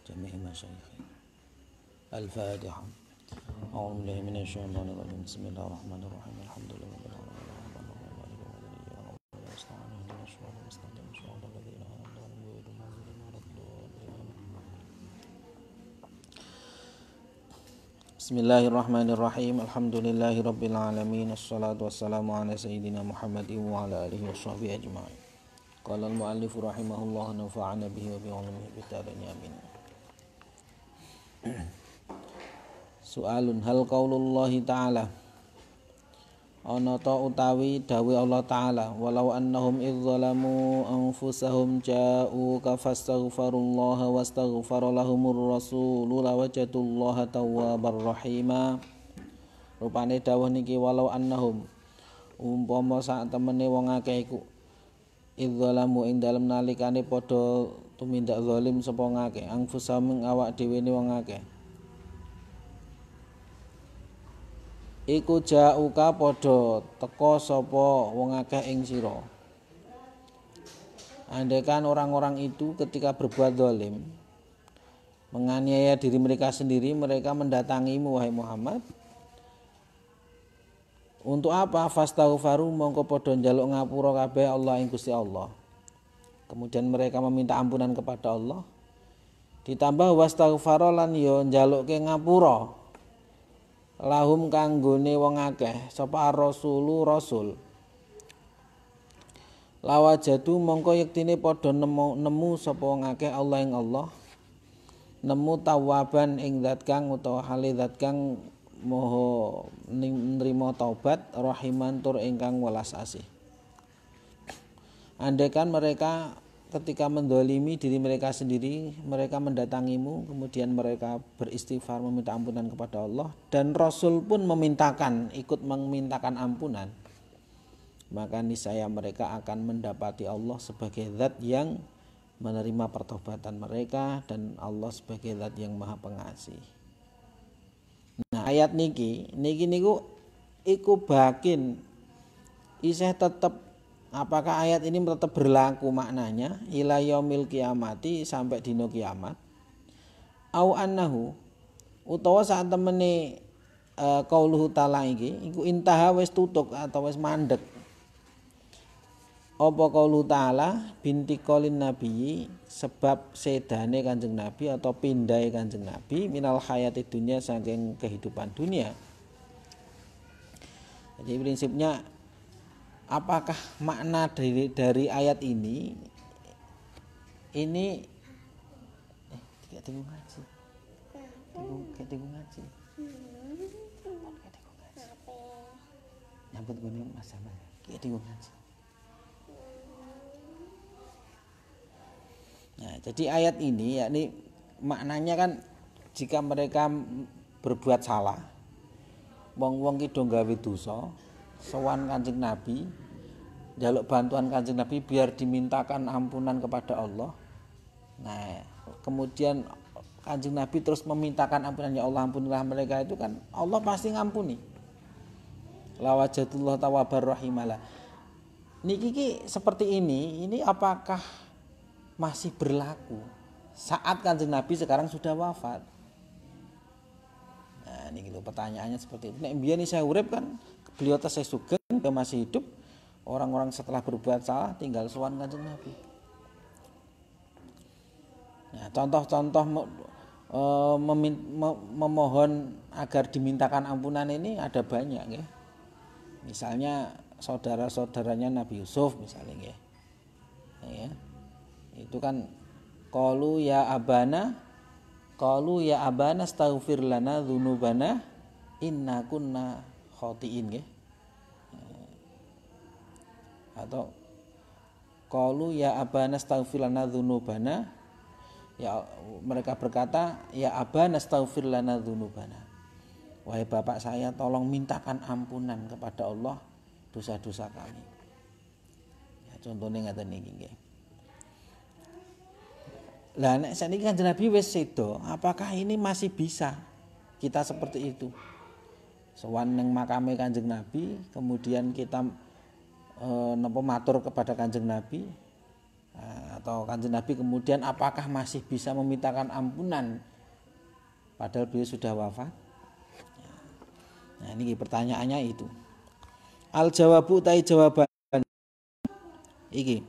جميع مشايخنا. الفاتحة. أعوذ بالله من الشيطان الرجيم. بسم الله الرحمن الرحيم. الحمد لله رب العالمين الرحمن الرحيم مالك يوم الدين إياك نعبد وإياك نستعين اهدنا الصراط المستقيم صراط الذين أنعمت عليهم غير المغضوب عليهم ولا الضالين. بسم الله الرحمن الرحيم. الحمد لله رب العالمين. الصلاة والسلام على سيدنا محمد وعلى آله وصحبه أجمعين. قال المؤلف رحمه الله نفعنا به وبعلمه بالدارين آمين. Soalun hal qaulullahi ta'ala ana ta utawi dawuh Allah taala walau annahum idzalamu anfusahum ja'uka fastaghfirullaha wastaghfara lahumur rasulu lawajatullaha tawwabar rahima. Rupane dawuh niki walau annahum umpama sak temene wong akeh iku idzalamu ing dalem nalikane padha tumindak zalim sapa ngakeh anfusahum awak dhewe ne wong akeh iku jauka padha teka sapa wong akeh ing sira. Andaikan orang-orang itu ketika berbuat zalim menganiaya diri mereka sendiri, mereka mendatangimu wahai Muhammad. Untuk apa? Fastaghfaru mongko padha njaluk ngapura kabeh Allah ing Gusti Allah. Kemudian mereka meminta ampunan kepada Allah. Ditambah wastaghfara lan ya njalukke ngapura lahum kanggone wong akeh sapa rasulu rasul lawajadu mongko yektine padha nemu sapa wong akeh Allah ing Allah nemu tawaban ing zat kang utawa hale zat kang moho nrimo taubat rahiman tur ingkang welas asih. Andaikan mereka ketika mendolimi diri mereka sendiri, mereka mendatangimu, kemudian mereka beristighfar meminta ampunan kepada Allah, dan Rasul pun ikut memintakan ampunan, maka niscaya mereka akan mendapati Allah sebagai zat yang menerima pertobatan mereka dan Allah sebagai zat yang maha pengasih. Nah ayat niki niku iku bakin isih tetep. Apakah ayat ini tetap berlaku maknanya ila yaumil kiamati sampai dino kiamat? Au annahu utawa saat temene qauluhu ta'ala iki iku intaha wis tutuk atau wis mandek. Apa qauluhu ta'ala binti qaulin nabi sebab sedane Kanjeng Nabi atau pindahe Kanjeng Nabi minal hayati dunya saking kehidupan dunia. Jadi prinsipnya apakah makna dari ayat ini kayak tengok ngaji nyambut gue masalah kayak tengok ngaji. Nah jadi ayat ini yakni maknanya kan jika mereka berbuat salah wong-wong ki do gawe dosa sowan Kanjeng Nabi, njaluk bantuan Kanjeng Nabi biar dimintakan ampunan kepada Allah. Nah, kemudian Kanjeng Nabi terus memintakan ampunan, ya Allah ampunilah mereka, itu kan Allah pasti ngampuni. Lawajatullah tawwabar rahimalah. Niki seperti ini apakah masih berlaku saat Kanjeng Nabi sekarang sudah wafat? Nah, niki lho pertanyaannya seperti itu. Nek mbiyen saya urip kan beliau tasih sugeng, beliau masih hidup. Orang-orang setelah berbuat salah tinggal sowan Kanjeng Nabi. Nah, contoh-contoh memohon agar dimintakan ampunan ini ada banyak ya. Misalnya saudara-saudaranya Nabi Yusuf misalnya ya. Itu kan qalu ya abana astaghfir lana dzunubana inna kunna khotiin nggih. Atau qalu ya abana astaghfir lana dzunubana, ya mereka berkata ya abana astaghfir lana dzunubana, wahai bapak saya tolong mintakan ampunan kepada Allah dosa-dosa kami. Ya contohnya ngaten niki nggih. Lah nek saniki Kanjeng Nabi wis sedo, apakah ini masih bisa kita seperti itu? Sowan ning makame Kanjeng Nabi, kemudian kita matur kepada Kanjeng Nabi, atau Kanjeng Nabi kemudian apakah masih bisa memintakan ampunan padahal beliau sudah wafat? Nah, ini pertanyaannya itu. Al jawabu tai jawaban iki.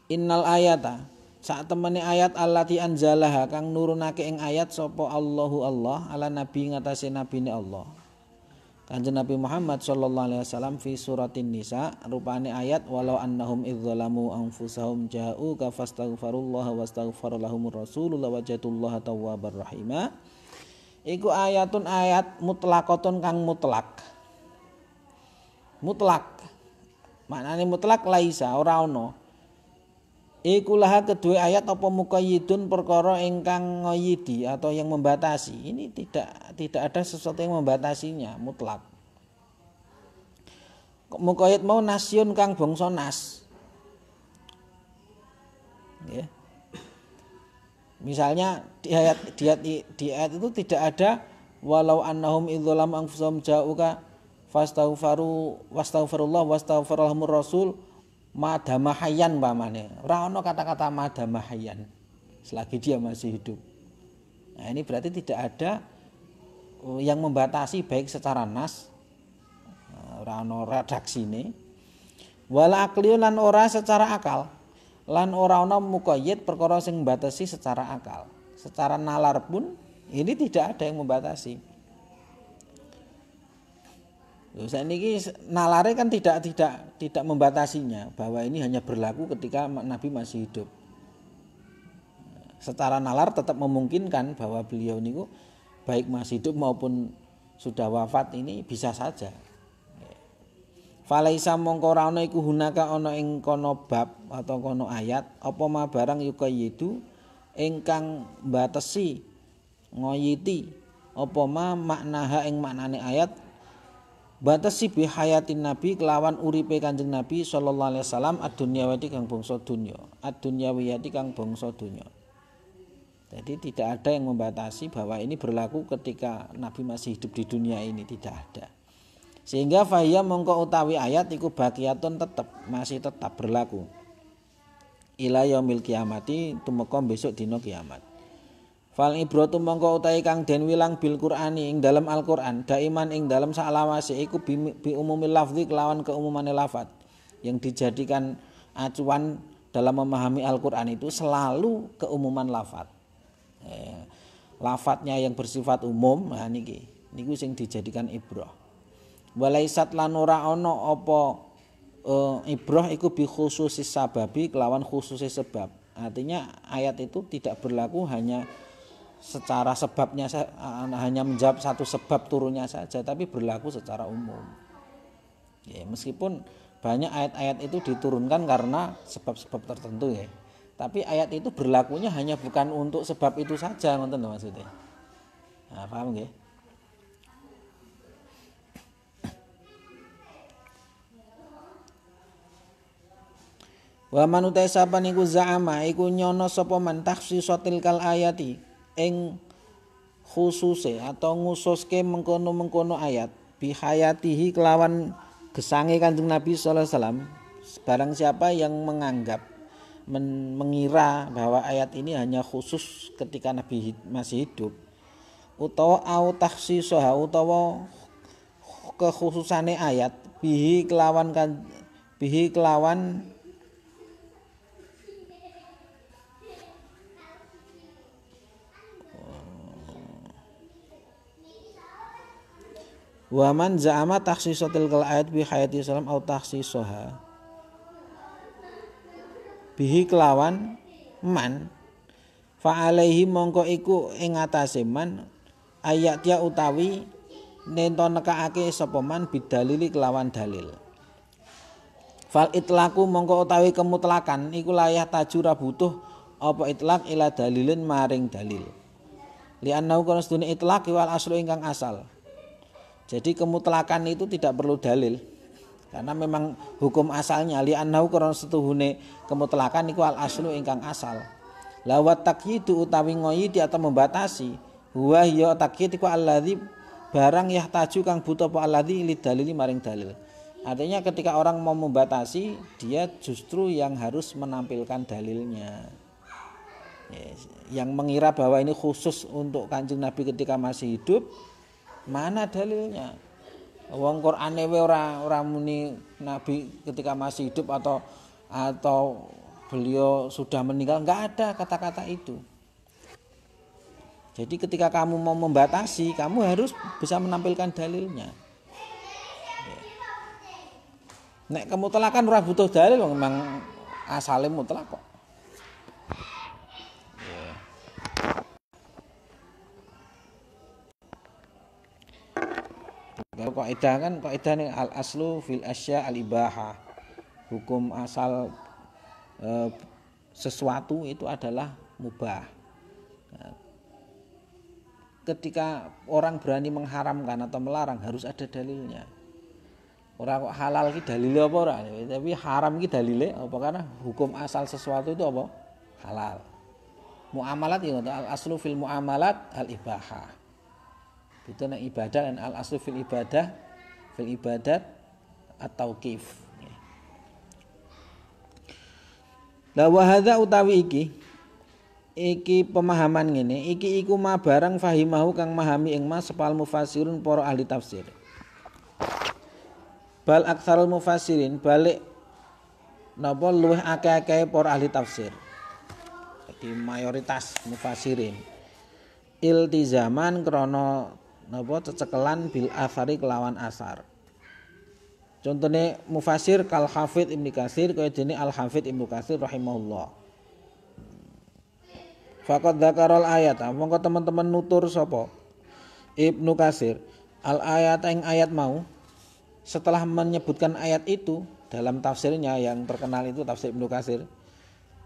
Innal ayata sak temene ayat allati anzalaha kang nurunake ing ayat sapa Allahu Allah ala nabi ngatasé nabine Allah. Kanjeng Nabi Muhammad sallallahu alaihi wasallam fi suratin nisa rupane ayat walau annahum idzalamu anfusahum ja'u ka fastaghfirullaha wastaghfara lahumur rasulullah wajatullaha tawwabar rahima. Iku ayatun ayat mutlaqatun kang mutlak. Mutlak. Maknane mutlak laisa ora ana. Iku laha kedua ayat apa muqayyidun perkara ingkang ngoyidi atau yang membatasi. Ini tidak ada sesuatu yang membatasinya, mutlak. Muqayyid mau nasyun kang bangsa nas. Ya. Misalnya di ayat itu tidak ada walau annahum idzalam anfusahum ja'uka wastaghfirullah wastaghfaralahumur rasul madamahayan pamane. Ora ana kata-kata madamahayan selagi dia masih hidup. Nah, ini berarti tidak ada yang membatasi baik secara nas, ora ana redaksine, wala aqliun lan ora secara akal. Lan ora ana muqayyid perkara sing membatasi secara akal. Secara nalar pun ini tidak ada yang membatasi. Saiki nalare kan tidak membatasinya bahwa ini hanya berlaku ketika Nabi masih hidup. Secara nalar tetap memungkinkan bahwa beliau niku baik masih hidup maupun sudah wafat ini bisa saja. Falaisa mongko ora ana iku hunaka ana ing kono bab atau kono ayat apa ma barang yuqayyidu ingkang batesi ngoyiti apa ma maknaha ing maknane ayat batasi bi hayatin nabi kelawan uripe Kanjeng Nabi sallallahu alaihi wasallam ad-dunyawati kang bangsa dunya ad-dunyawiyati kang bangsa dunya. Jadi tidak ada yang membatasi bahwa ini berlaku ketika Nabi masih hidup di dunia ini, tidak ada. Sehingga fahiyya mongko utawi ayat iku baqiyatun masih tetap berlaku ila yaumil kiamati tumeka besok dina kiamat. Fal ibratu mongko utahe kang den wilang bil Qur'ani ing dalam Al-Qur'an daiman ing dalam salawase iku bi umumil lafzi kelawan keumumane lafaz yang dijadikan acuan dalam memahami Al-Qur'an itu selalu keumuman lafaz. Lafadznya yang bersifat umum, nah niku sing dijadikan ibrah. Walaisat lan ora ana apa ibrah iku bi khususis sababi kelawan khususis sebab. Artinya ayat itu tidak berlaku hanya secara sebabnya hanya menjawab satu sebab turunnya saja, tapi berlaku secara umum. Ya, meskipun banyak ayat-ayat itu diturunkan karena sebab-sebab tertentu ya. Tapi ayat itu berlakunya hanya bukan untuk sebab itu saja, ngoten lho maksudnya. Nah, paham nggih? Wa man utai sapa niku za'ama iku nyono sapa man takhsisatil kal ayati ing khususe atau ngususke mengkono-mengkono ayat bi hayatihi kelawan gesange Kanjeng Nabi sallallahu alaihi wasallam. Barang siapa yang menganggap mengira bahwa ayat ini hanya khusus ketika Nabi masih hidup utawa au takhsisaha utawa kekhususane ayat bihi kelawan wa man za'ama takhsisatil ayat bi hayati sallam au takhsisaha bihi kelawan man fa alaihi mongko iku ing atase man ayat ya utawi nento nekake sapa man bidalili kelawan dalil. Fal itlaqu mongko utawi kemutlakan iku layah tajura butuh apa itlaq ila dalilin maring dalil. Li annahu kana sedune itlaq wal aslu ingkang asal. Jadi kemutlakan itu tidak perlu dalil. Karena memang hukum asalnya li annahu kana setuhune kemutlakan iku al aslu ingkang asal. La wa taqyidu utawi ngoyidi atau membatasi huwa ya taqyid iku alladzi barang yahtaju kang butuh apa alladzi li dalili maring dalil. Artinya ketika orang mau membatasi, dia justru yang harus menampilkan dalilnya. Yang mengira bahwa ini khusus untuk Kanjeng Nabi ketika masih hidup, mana dalilnya? Wong Qur'ane ora muni Nabi ketika masih hidup atau beliau sudah meninggal, enggak ada kata-kata itu. Jadi ketika kamu mau membatasi, kamu harus bisa menampilkan dalilnya. Nek kemutlakan ora butuh dalil, memang asale mutlak kok. Kalau kaidah nih al aslu fil asya al ibahah. Hukum asal sesuatu itu adalah mubah. Nah, ketika orang berani mengharamkan atau melarang harus ada dalilnya. Orang kok halal ki dalile apa ora? Tapi haram ki dalile apa? Karena hukum asal sesuatu itu apa? Halal. Muamalat itu al aslu fil muamalat al ibahah. Itu nek ibadah dan al aslu fil ibadat at-tauqif. La wa hadza utawi iki pemahaman ngene, iki iku ma barang fahimahu kang mahami ing mas sepal mufassirun para ahli tafsir. Bal aktsarul mufassirin balik napa luwih akeh-akeh para ahli tafsir. Jadi mayoritas mufassirin iltizaman krana napa cecekelan bil athari kelawan asar. Contohnya mufassir kal Hafidz Ibnu Katsir kaya dene Al Hafidz Ibnu Katsir rahimahullah. Faqad dzakarul ayat, mongko teman-teman nutur sapa Ibnu Katsir al ayat ing ayat mau. Setelah menyebutkan ayat itu dalam tafsirnya yang terkenal itu tafsir Ibnu Katsir,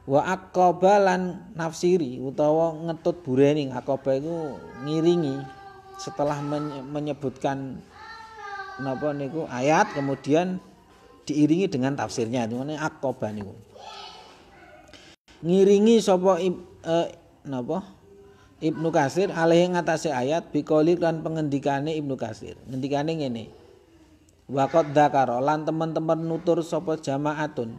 wa aqabalan nafsiri utawa ngetut bureni, aqaba itu ngiringi setelah menyebutkan napa niku ayat kemudian diiringi dengan tafsirnya, namanya aqaba niku. Ngiringi sapa Ibnu Katsir alaihi ngatasi ayat biqauli lan pengendikane Ibnu Katsir. Ngendikane ngene. Waqad dzakara lan teman-teman nutur sapa jamaatun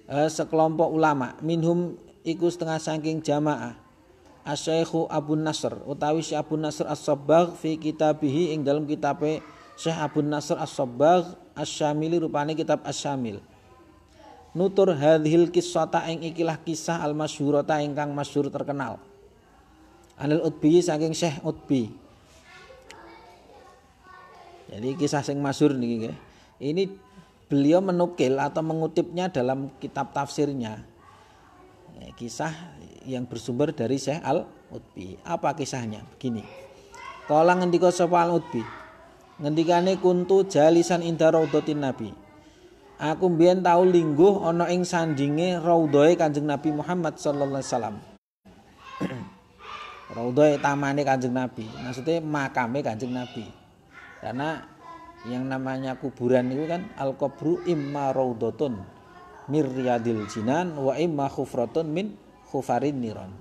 sekelompok ulama minhum iku setengah saking jamaah Asy-Syaikh Abu Nasr utawi Syekh Abu Nasr As-Sabbagh fi kitabihi ing dalam kitabe Syekh Abu Nasr As-Sabbagh Asy-Syamili rupane kitab Asy-Syamil nutur hadhil qissata ing ikilah kisah al-masyhurata ingkang masyhur terkenal Anil Utbi saking Syekh Utbi. Jadi kisah sing masyhur niki nggih. Ini beliau menukil atau mengutipnya dalam kitab tafsirnya. Kisah yang bersumber dari Syekh Al-Utbi. Apa kisahnya? Begini. Kala ngendika sapa Al-Utbi. Ngendikane kuntu jalisan inda raudhatin Nabi. Aku mbiyen tau lingguh ana ing sandinge raudhae Kanjeng Nabi Muhammad sallallahu alaihi wasallam. Raudhae tamane Kanjeng Nabi. Maksudnya makame Kanjeng Nabi. Karena yang namanya kuburan itu kan al-qabru imma raudhatun mir riyadil jinan wa imma khufratun min khufarin niron.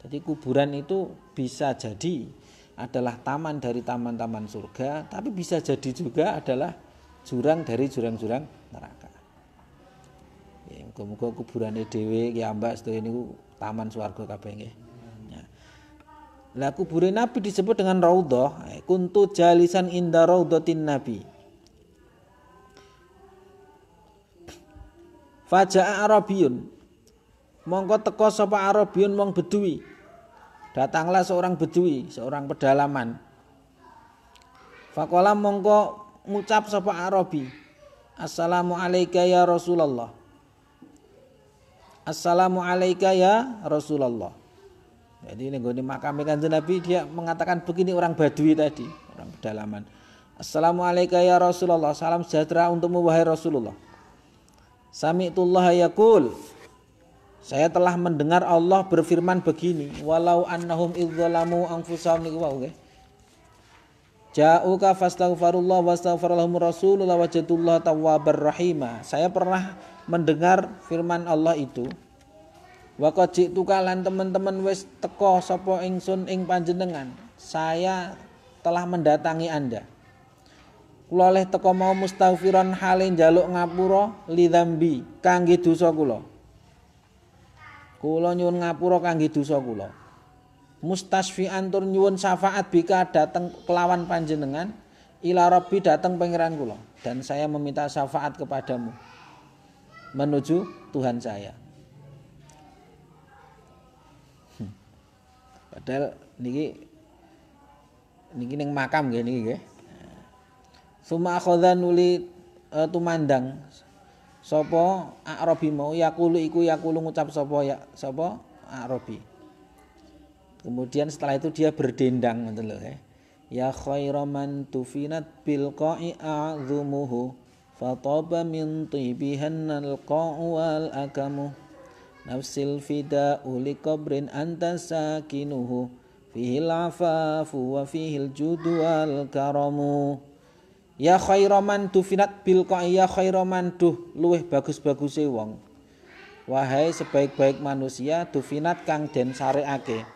Jadi kuburan itu bisa jadi adalah taman dari taman-taman surga, tapi bisa jadi juga adalah jurang dari jurang-jurang neraka. Ya, muga-muga kuburane dhewe ki ambak sedaya niku taman swarga kabeh nggih. Lah kubure Nabi disebut dengan raudhah, kuntu jalisan inda raudhatin Nabi. Faja'a Arabiyun. Mongko teka sapa Arabiyun wong Bedui. Datanglah seorang Bedui, seorang pedalaman. Faqala mongko ngucap sapa Arabi. Assalamu alayka ya Rasulullah. Assalamu alayka ya Rasulullah. Jadi ini gone makam Kanjeng Nabi dia mengatakan begini orang Badui tadi, orang pedalaman. Assalamualaikum ya Rasulullah, salam sejahtera untukmu wahai Rasulullah. Sami'tullah yaqul. Saya telah mendengar Allah berfirman begini, walau annahum idzalamu anfusahum niku wae nggih. Ja'uka fastaghfirullah wastaghfaralahum Rasulullah wajadullah tawwabar rahima. Saya pernah mendengar firman Allah itu. Wa qad ji'tuka lan teman-teman wis teka sapa ingsun ing panjenengan. Saya telah mendatangi Anda. Kula oleh teka mau mustaghfiran hale njaluk ngapura lidzambi kangge dosa kula. Kula nyuwun ngapura kangge dosa kula. Mustasfi'an tur nyuwun syafaat bika dateng kelawan panjenengan ila rabbi dateng pangeran kula dan saya meminta syafaat kepadamu menuju Tuhan saya. Padahal niki ning makam nggih niki nggih. Suma akhadha nuli tumandang sapa Arabi mau yaqulu iku yaqulu ngucap sapa Arabi. Kemudian setelah itu dia berdendang ngoten lho ya khairaman tufinat bil qa'i a'zumuhu fataba min tibihan alqa'u wal akamu nafsil fida uli qabrin anta sakinuhu fihil afafu wa fihil judu wal karamu. Ya khairaman tufinat bil qa'i ya khairaman duh luweh bagus-baguse wong. Wahai sebaik-baik manusia tufinat kang den sareake.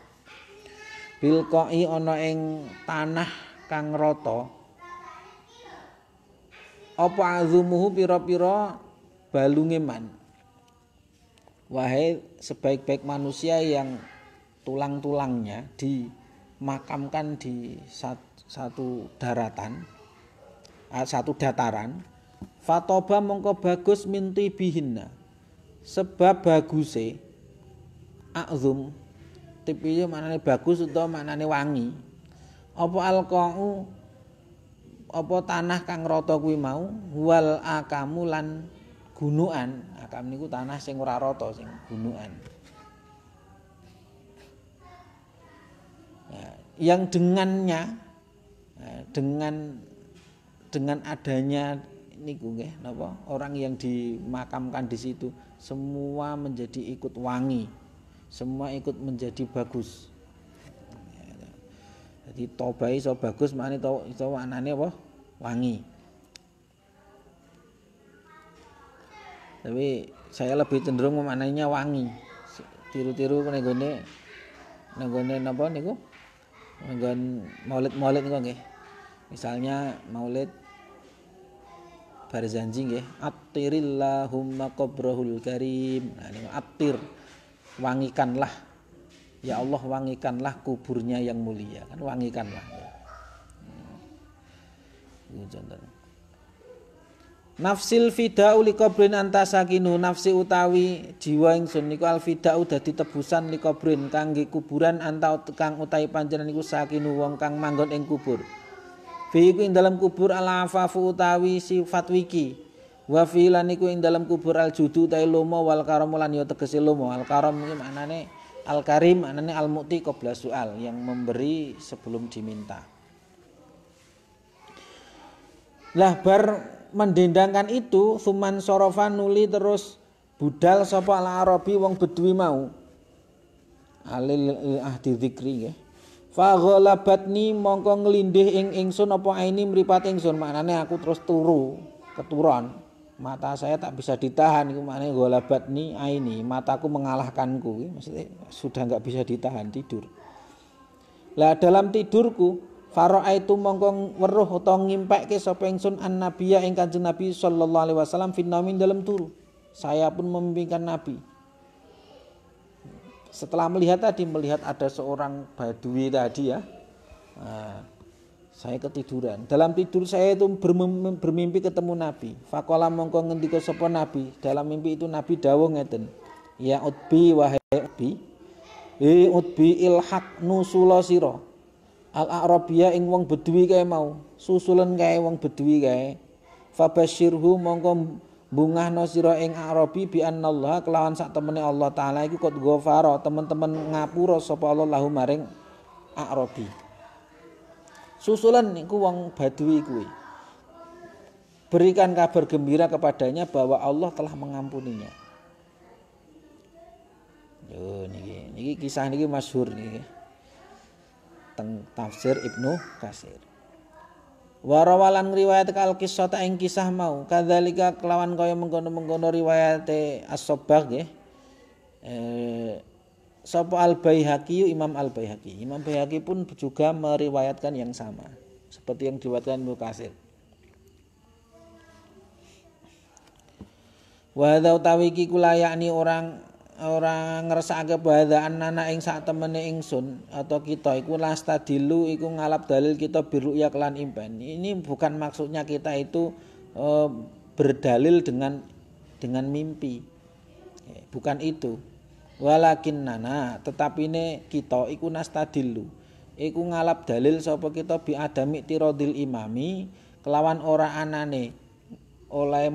Bil qa'i ana ing tanah kang rata. Apa azumuhu pira-pira balunge man. Wahai sebaik-baik manusia yang tulang-tulangnya dimakamkan di satu daratan. Satu dataran fatoba mongko bagus minti bihinna sebab baguse azum tipiye maknane bagus utawa maknane wangi apa alqau apa tanah kang rata kuwi mau wal akamu lan gunukan akam niku tanah sing ora rata sing gunukan nah, yang dengannya dengan adanya niku nggih napa orang yang dimakamkan di situ semua menjadi ikut wangi, semua ikut menjadi bagus. Jadi tobai iso bagus maknane iso anane apa? Wangi. Tapi saya lebih cenderung memaknainya wangi. Tiru-tiru nenggone napa niku? Nenggon maulid-maulid niku nggih. Misalnya maulid Barzanji nggih, attirillahumma qabrahul karim. Nah niku attir, wangikanlah. Ya Allah wangikanlah kuburnya yang mulia. Kan wangikanlah. Itu contoh. Nafsil fida'u li qabrin anta sakinu nafsi utawi jiwa ingsun niku al fida'u dadi tebusan li qabrin kangge kuburan anta kang utawi panjenengan niku sakinu wong kang manggon ing kubur. Fi iku ing dalam kubur al afafu utawi sifat wiki. Wa fi lan iku ing dalam kubur al judu ta lomo wal karam lan ya tegese lomo. Al karam iki maknane al karim maknane al mu'ti qabla soal yang memberi sebelum diminta. Lah bar mendendangkan itu suman sorofan nuli terus budal sapa al arabi wong bedui mau. Alil ahdi dzikri nggih. Fa ghalabatni mongko nglindih ing ingsun apa aini mripat ingsun maknane aku terus keturon mata saya tak bisa ditahan iku maknane ghalabatni aini mataku mengalahkanku maksudnya sudah enggak bisa ditahan tidur. Lah dalam tidurku faraitu mongko weruh utawa ngimpekke sapa ingsun annabiya ing Kanjeng Nabi sallallahu alaihi wasallam finnamin dalam turu. Saya pun memimpikan Nabi. Setelah melihat ada seorang badui tadi ya, saya ketiduran. Dalam tidur saya itu bermimpi ketemu Nabi. Faqala mongko ngendika sapa Nabi. Dalam mimpi itu Nabi dawuh ngeten. Ya Utbi wahai Utbi. Utbi ilhaq nusula sira. Al-Arabiyya ing wong bedui kae mau. Susulen kae wong bedui kae. Fabasyirhu mongko bungahno sira ing Arabi bi anallah kelawan sak temene Allah taala iku qad ghafara teman-teman ngapura sapa Allah lahu maring Arabi. Susulan niku wong badui kuwi. Berikan kabar gembira kepadanya bahwa Allah telah mengampuninya. Yo niki kisah niki masyhur niki. Teng tafsir Ibnu Katsir. Warawalan riwayat al-kisah ta ing kisah mau kadzalika kelawan kaya mengkono-mengkono riwayat As-Sabbagh nggih sapa Al-Baihaqi Imam Al-Baihaqi Imam Baihaqi pun juga meriwayatkan yang sama seperti yang diriwayatkan Ibnu Katsir Wa hadza utawi iki kula yakni orang ngersakake bahwa annana ing sak temene ingsun atau kita iku lastadilu iku ngalap dalil kita biruya kelan impen. Ini bukan maksudnya kita itu berdalil dengan mimpi. Bukan itu. Walakin nana tetapi ne kita iku nastadilu. Iku ngalap dalil sapa kita bi adami tiradil imami kelawan ora anane oleh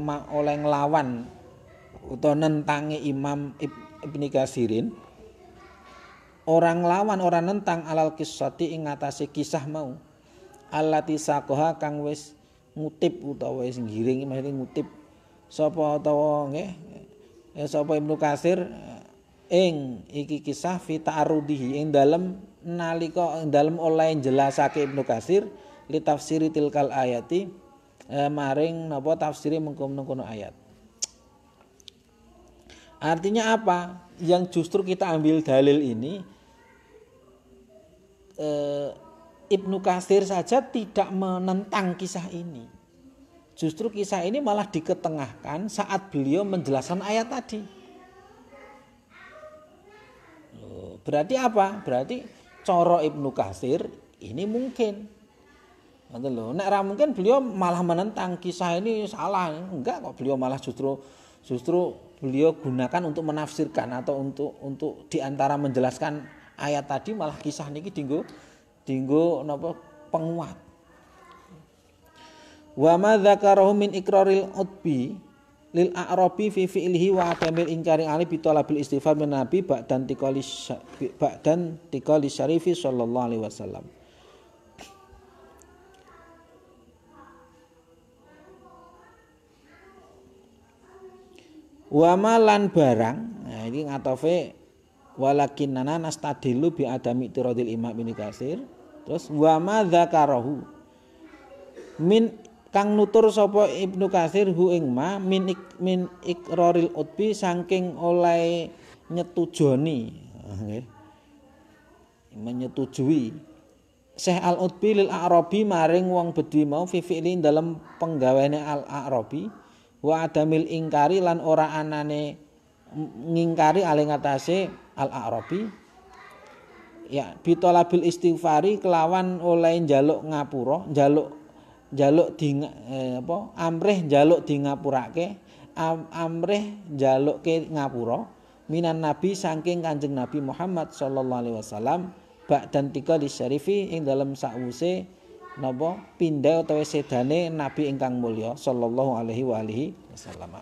nglawan utawa nentangi Imam Ibnu Katsirin orang lawan orang nentang alal qissati ing ngatasé kisah mau allati saqaha kang wis ngutip utawa wis ngiring maksudnya ngutip sapa utawa nggih sapa Ibnu Katsir ing iki kisah fi ta'arudihi ing dalem nalika ing dalem oleh jelasake Ibnu Katsir li tafsiri tilkal ayati maring napa tafsiri mengkono ayat. Artinya apa? Yang justru kita ambil dalil ini Ibnu Katsir saja tidak menentang kisah ini. Justru kisah ini malah diketengahkan saat beliau menjelaskan ayat tadi. Berarti apa? Berarti coro Ibnu Katsir ini mungkin. Nek ra mungkin beliau malah menentang kisah ini salah. Enggak kok, beliau malah justru beliau gunakan untuk menafsirkan atau untuk diantara menjelaskan ayat tadi malah kisah niki dinggo napa penguat. Wa ma dzakarahu min iqraril utbi lil a'rabi fi fi'lihi wa adamil inkari ali bi talabil istighfar min nabi ba'dan tiqali syarifi sallallahu alaihi wasallam. Wa malan barang, nah ini ngatofe walakinana nastadilu bi adami tiradil Imam Ibnu Katsir. Terus wa ma dzakarahu min kang nutur sapa Ibnu Katsir hu ing ma min iqraril utbi saking oleh nyetujoni nggih menyetujui Syekh Al-Utbi lil A'rabi maring wong Bedui mau fi fi'li dalam penggaweane Al-A'rabi wa adamil ingkari lan ora anane ngingkari ale ngatasé Al-A'rabi ya bitolabil istighfari kelawan oleh njaluk ngapura njaluk di amrih njaluk di ngapurake amrih njalukke ngapura minan nabi saking Kanjeng Nabi Muhammad sallallahu alaihi wasallam ba'dan tika di syarifi ing dalam sakwuse napa pindah utawa sedane nabi ingkang mulya sallallahu alaihi wasallam.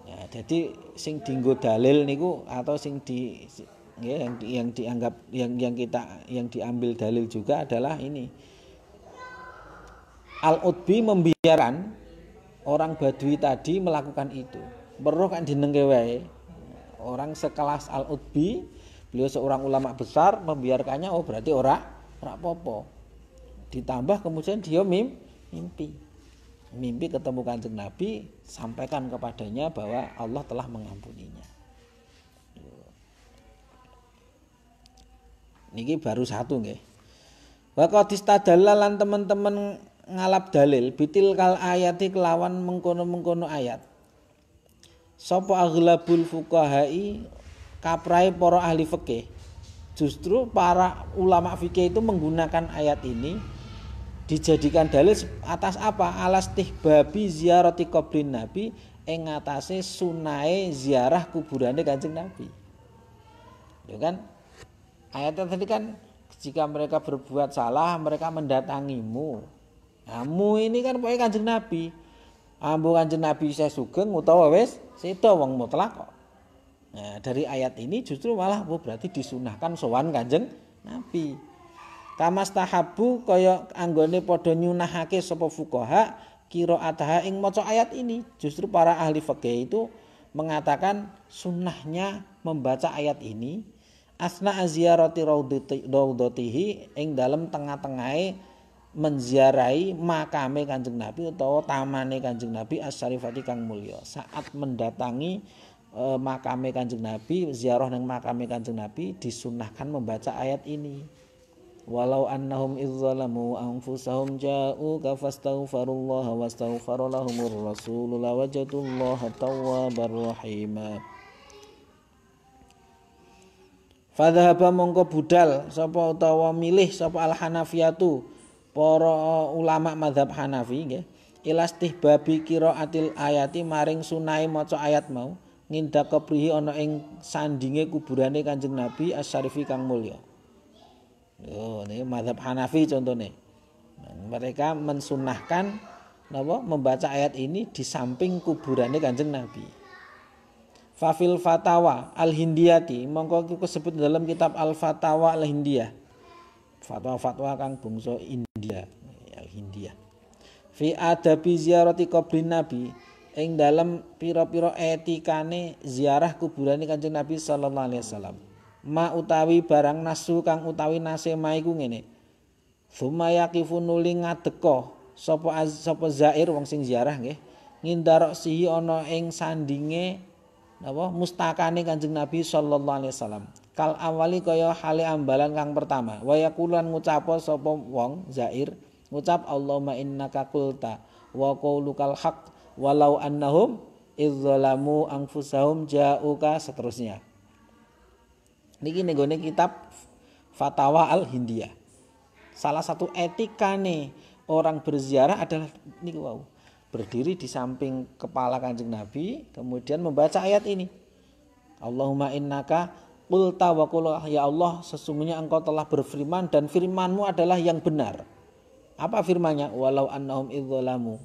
Ya, jadi sing dienggo dalil niku atau sing yang dianggap yang diambil dalil juga adalah ini. Al-Utbi membiarkan orang Badui tadi melakukan itu. Perlu kan dinengke wae. Orang sekelas Al-Utbi, beliau seorang ulama besar membiarkannya, oh berarti ora apa-apa. Ditambah kemudian dia mimpi ketemu Kanjeng Nabi, sampaikan kepadanya bahwa Allah telah mengampuninya. Niki baru satu nggih. Wa qad istadalla lan teman-teman ngalap dalil bitil kal ayati kelawan mengkono-mengkono ayat. Sapa aghlabul fuqahai kaprai para ahli fikih. Justru para ulama fikih itu menggunakan ayat ini dijadikan dalil atas apa? Alastihbabi ziarati qabrin Nabi ing ngatasé sunahe ziarah kuburane Kanjeng Nabi. Ya kan? Ayatnya tadi kan jika mereka berbuat salah mereka mendatangimu. Mu ini kan pokoke Kanjeng Nabi. Ambo Kanjeng Nabi saya sugeng utawa wis sedo wong mutlak kok. Nah, dari ayat ini justru malah berarti disunahkan sowan Kanjeng Nabi. Kamastahabu kaya anggone padha nyunahake sapa fuqaha qiraataha ing maca ayat ini. Justru para ahli fikih itu mengatakan sunnahnya membaca ayat ini asna ziyarati raudhatihi ing dalam tengah-tengahe menziarahi makame Kanjeng Nabi utawa tamane Kanjeng Nabi as-syarifati kang mulya. Saat mendatangi makame Kanjeng Nabi, ziarah nang makame Kanjeng Nabi disunahkan membaca ayat ini. walau annahum izzalamu anfusahum ja'uka fastaghfirullaha wastaghfara lahumur rasul lawajatullaha tawwabar rahima. Fadhahaba mongko budal sapa utawa milih sapa al-Hanafiyatu para ulama mazhab Hanafi nggih ilastihbabi qiraatil ayati maring sunai maca ayat mau ngindak keprihi ana ing sandinge kuburane Kanjeng Nabi asy-syarifi kang mulya. Yo niki mazhab Hanafi contone. Mereka mensunahkan napa membaca ayat ini di samping kuburane Kanjeng Nabi. Fafil Fatawa Al-Hindiyati mongko disebut dalam kitab Al-Fatawa Al-Hindiyah. Fatwa-fatwa kang bangsa India Al-Hindiyah. Fi adabi ziarati qabrin Nabi ing dalam pira-pira etikane ziarah kuburane Kanjeng Nabi sallallahu alaihi wasallam. Ma utawi barang nasu kang utawi nasema iku ngene. Tsumma yaqifu nuli ngadeka sapa zair wong sing ziarah nggih ngindarok sihi ana ing sandinge napa mustakane Kanjeng Nabi sallallahu alaihi wasallam. Kal awali kaya hale ambalan kang pertama. Wa yaqulan ngucapa sapa wong zair ngucap Allahumma innaka qulta wa qaulukal haq walau annahum izzalamu anfusahum ja'uka seterusnya. Niki nenggone kitab Fatawa Al-Hindiyah. Salah satu etikane orang berziarah adalah niku wau. Berdiri di samping kepala Kanjeng Nabi kemudian membaca ayat ini. Allahumma innaka qulta wa qul ya Allah sesungguhnya engkau telah berfirman dan firman-Mu adalah yang benar. Apa firman-Nya? Walau annahum idzalamu.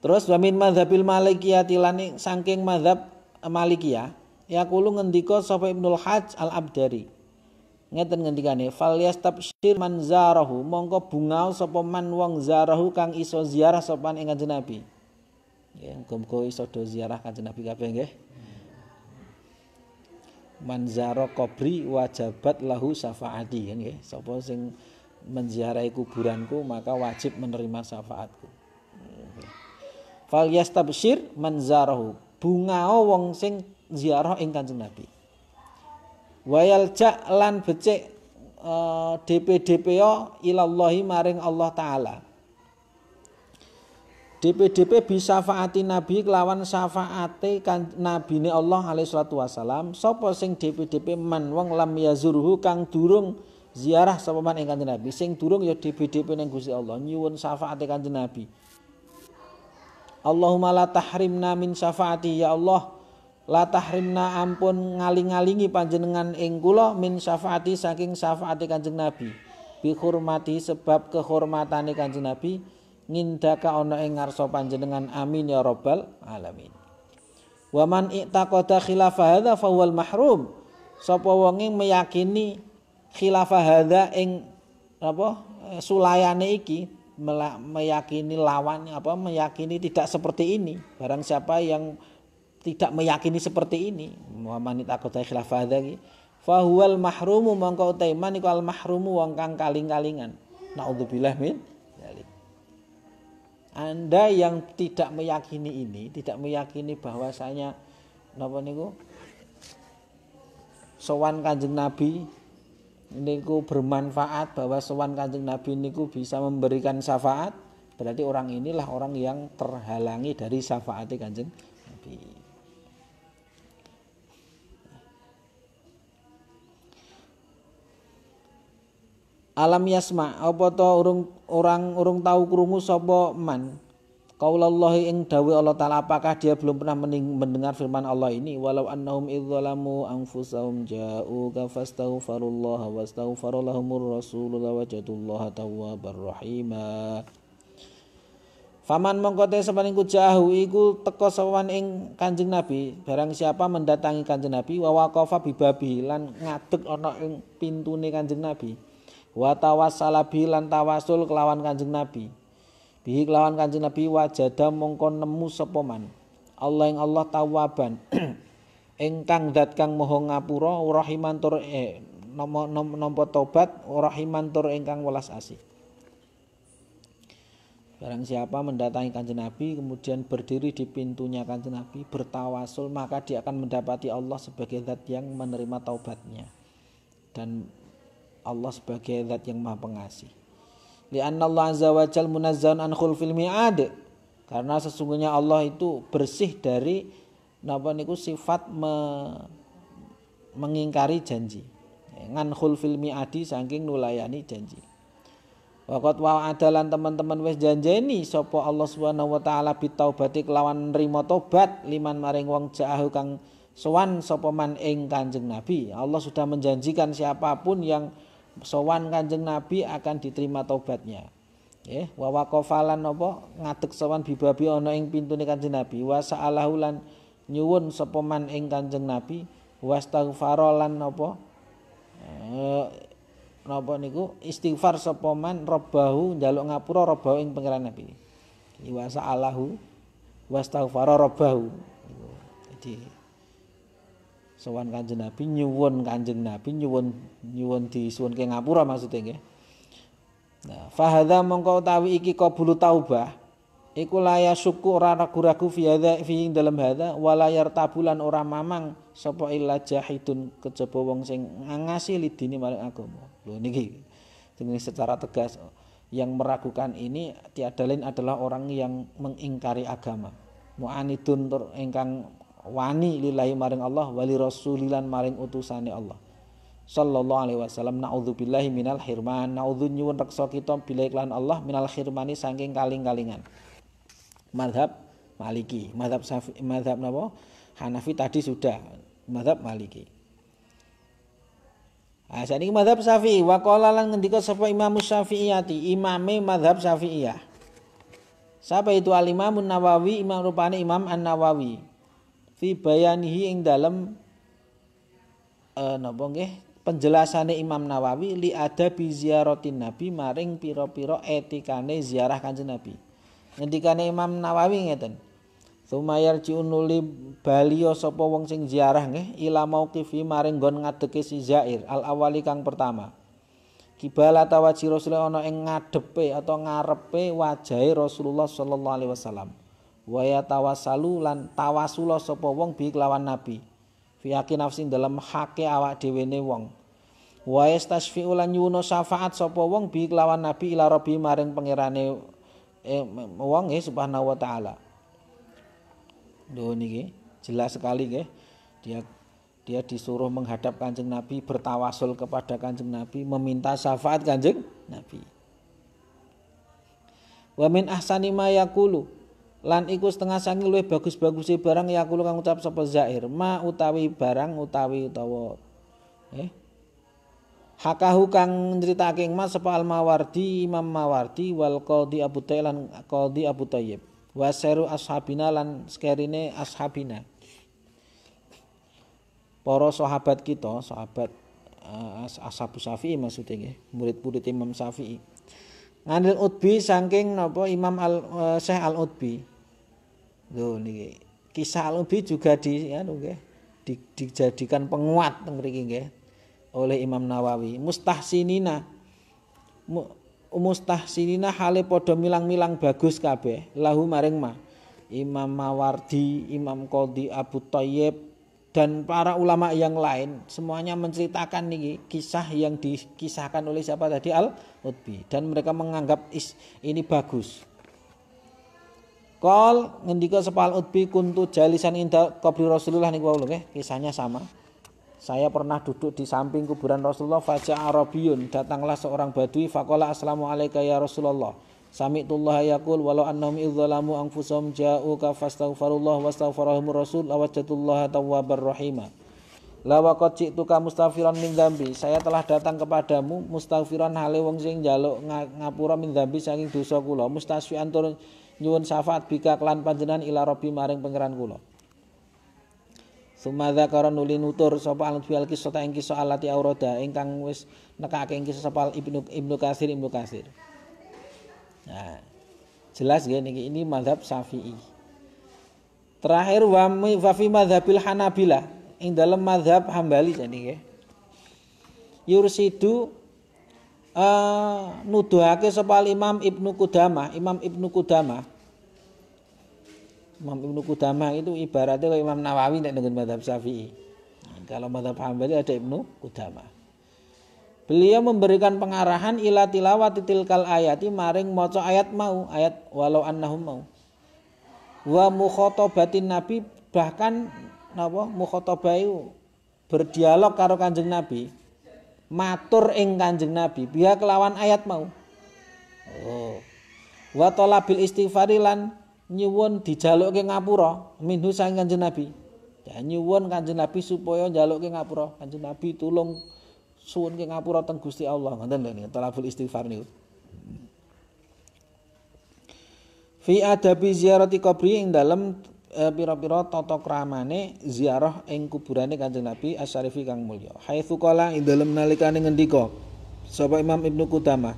Terus wa min madzhabil malikiyati lan saking mazhab Malikiyah yaqulu ngendika sapa Ibnul Hajj Al-Abdari. Ngeten ngendikane fal yastabsyir man zarahu mongko bungao sapa man wong zarahu kang iso ziarah sapa ing Kanjeng Nabi. Ya muga iso do ziarah Kanjeng Nabi kabeh nggih. Man zara qabri wajabat lahu syafaati nggih. Sapa sing menziarahi kuburanku maka wajib menerima syafaatku. Fal yastabsyir man zarahu bungao wong sing ziarah ing Kanjeng Nabi. Wayal jak lan becik DP-DPO ilallahi maring Allah Ta'ala. DP-DP bisa syafaati Nabi kelawan syafaate Nabine Allah alaihi salatu wasalam. Sapa sing DP-DP man wong lam yazurhu kang durung ziarah sapa man ing Kanjeng Nabi. Sing durung ya DP-DP ning Gusti Allah nyuwun syafaate Kanjeng Nabi. Allahumma la tahrimna min syafaati ya Allah. La tahrimna ampun ngaling-ngalingi panjenengan ing kula min syafaati saking syafaate Kanjeng Nabi. Bi hurmati sebab kehormatane Kanjeng Nabi ngindaka ana ing ngarsa panjenengan amin ya rabbal alamin. Wa man i'taqada khilafa hadza fa huwal mahrum. Sapa wonge meyakini khilafa hadza ing apa sulayane iki meyakini lawannya apa meyakini tidak seperti ini. Barang siapa yang tidak meyakini seperti ini, Muhammad takut khilaf hadza iki fa huwal mahrumu mangka utaiman iku al mahrumu wong kang kaling-kalingan. Naudzubillah min dzalik. Anda yang tidak meyakini ini, tidak meyakini bahwasanya napa niku sowan Kanjeng Nabi niku bermanfaat, bahwa sowan Kanjeng Nabi niku bisa memberikan syafaat, berarti orang inilah orang yang terhalangi dari syafaate Kanjeng Nabi. Alam yasma apa to urung tahu krungu sapa man qaulallahi ing dawuh Allah taala apakah dia belum pernah mendengar firman Allah ini walau annahum idzalamu anfusahum ja'uka fastaghfirullaha wastaghfara lahumur rasul lawajatullaha tawwabar rahima. Faman mongko te sapaning jahu iku teka sawan ing Kanjeng Nabi barang siapa mendatangi Kanjeng Nabi wa waqafa bibabi lan ngadeg ana ing pintune Kanjeng Nabi. Wa tawassala bi lan tawasul kelawan Kanjeng Nabi. Bihi kelawan Kanjeng Nabi wajada mongko nemu sapa man. Allah ing Allah tawaban. Ingkang zat kang maha ngapura rahiman tur nampa tobat rahiman tur ingkang welas asih. Barang siapa mendatangi Kanjeng Nabi kemudian berdiri di pintunya Kanjeng Nabi bertawasul maka dia akan mendapati Allah sebagai zat yang menerima taubatnya. dan Allah sebagai zat yang Maha Pengasih. Li'anna Allah azza wa jalla munazzahun an khulfil mi'ad. Karena sesungguhnya Allah itu bersih dari sifat mengingkari janji. Ngan khulfil mi'adi saking nulayani janji. Waqat wa adalan teman-teman wis janjeni sapa Allah Subhanahu wa taala bitaubati kelawan nrimo tobat liman maring wong ja'ahu kang sowan sapa man ing Kanjeng Nabi. Allah sudah menjanjikan siapapun yang sowan Kanjeng Nabi akan diterima taubatnya. Nggih, wa waqafalan napa ngadeg sowan bibabi ana ing pintune Kanjeng Nabi. Wa sa'alahu lan nyuwun sapa man ing Kanjeng Nabi wastaghfara lan napa istighfar sapa man rabbahu njaluk ngapura rabbahu ing pangeran Nabi. Wa sa'alahu wastaghfara rabbahu. Jadi sowan Kanjeng Nabi nyuwun Kanjeng Nabi nyuwun disuwunke ngapura maksudnya nggih. Nah, fa hadza mongko utawi iki qabulu taubah iku la yasyuku ora ragu-ragu fi hadza fi dalam hadza wala yartabulan ora mamang sapa illa jahidun kejaba wong sing ngangasi lidine maring agama. Lho niki dengan secara tegas yang meragukan ini tiada lain adalah orang yang mengingkari agama. Mu'anidun tur ingkang wani lillahi maring Allah wali rasulilan maring utusane Allah. Sallallahu alaihi wasallam naudzubillahi minal hirman. Naudzu nyuwun reksa kita bilai lan Allah minal hirmani saking kaling-kalingan. Mazhab Maliki, mazhab Syafi'i, mazhab napa? Hanafi tadi sudah, mazhab Maliki. Nah, saiki mazhab Syafi'i wa qala lan ngendika sapa Imam Syafi'iyati, imame mazhab Syafi'iyah. Siapa itu Al-Imam Nawawi, imam rupane Imam An-Nawawi. Fi bayanihi ing dalem napa nggih penjelasane Imam Nawawi li adabi ziaratin Nabi maring pira-pira etikane ziarah Kanjeng Nabi. Ngendikane Imam Nawawi ngeten. Sumayar ciunuli baliyo sapa wong sing ziarah nggih ila mauqifi maring nggon ngadeke si Zair al awali kang pertama. Kibala tawaji Rasulullah ana ing ngadepe atau ngarepe wajahe Rasulullah sallallahu alaihi wasallam. Wa ya tawassalu lan tawasula sapa wong bi kelawan Nabi. Fi haqqi nafsin dalam hake awak dhewene wong. Wa yastasfi'u lan nyuwun syafaat sapa wong bi kelawan Nabi ila rabbi maring pangerane wong nggih subhanahu wa taala. Lho niki jelas sekali nggih. Dia disuruh menghadap Kanjeng Nabi, bertawasul kepada Kanjeng Nabi, meminta syafaat Kanjeng Nabi. Wa min ahsani ma yaqulu lan iku setengah sangi luwih bagus-baguse barang yaqulu kang ucap sapa Zair, ma utawi barang utawi utawa hakahu kang nyritakake mas sapa Al-Mawardi, Imam Mawardi wal Qadhi Abu Thailan Qadhi Abu Thayyib. Waseru ashabina lan skerine ashabina. Para sahabat kita, sahabat Ashabu Syafi'i maksudnya nggih, murid-murid Imam Syafi'i. Nganil Utbi saking napa Imam Syekh Al-Utbi. Lho niki kisah Al-Utbi juga dijadikan penguat teng mriki nggih oleh Imam Nawawi. Mustahsinina hale padha milang-milang bagus kabeh lahu maring ma Imam Mawardi, Imam Qadhi Abu Thayyib dan para ulama yang lain semuanya menceritakan niki kisah yang dikisahkan oleh siapa tadi Al-Utbi dan mereka menganggap ini bagus. Qol ngendika sapa Al-Utbi kuntu jalisan inda qabri Rasulullah niku wae nggih kisahnya sama. Saya pernah duduk di samping kuburan Rasulullah, faja Arabiyun, datanglah seorang badui, faqala assalamu alayka ya Rasulullah. Sami'tullah yaqul walau annahum idzalamu anfusahum ja'uka fastaghfirullah wastaghfarahumur rasul lawajatullaha tawwabar rahima. La waqad ji'tuka mustaghfiran min dzambi. Saya telah datang kepadamu mustaghfiran hale wong sing njaluk ngapura min dzambi saking dosa kula. Mustasfi'an tur nyuwun syafaat bika kelan panjenengan ila rabbi maring pangeran kula. Sumadza karon nuli nutur sapa al-Utbi al-kisah ing kisah alati aurada ingkang wis nekake ing kisah sapa Ibnu Katsir. Nah, jelas nggih niki ini mazhab Syafi'i. Terakhir wa fi madzhabil Hanabilah ing dalam mazhab Hambali jadi nggih. Yursidu nuduhake sapa Imam Ibnu Qudamah, Imam Ibnu Qudamah itu ibaratnya kayak Imam Nawawi nek dengan mazhab Syafi'i. Kalau mazhab Hambali ada Ibnu Qudamah. Beliau memberikan pengarahan ila tilawati tilkal ayati maring maca ayat mau, ayat walau annahum mau. Wa mukhatabatin Nabi, bahkan napa mukhatabah berdialog karo Kanjeng Nabi. Matur ing Kanjeng Nabi biha kelawan ayat mau. Oh. Wa talabil istighfari lan nyuwun dijalukke ngapura minhu sang Kanjeng Nabi. Ya nyuwun Kanjeng Nabi supaya njalukke ngapura. Kanjeng Nabi tulung suwun ke ngapura teng Gusti Allah. Ngoten lho niku talabul istighfar niku. Fi adabi ziarati qabri ing dalem pira-pira tata kramane ziarah ing kuburane Kanjeng Nabi asyarifi kang mulya. Haitsu qala ing dalem nalikane ngendika sapa Imam Ibnu Qudamah.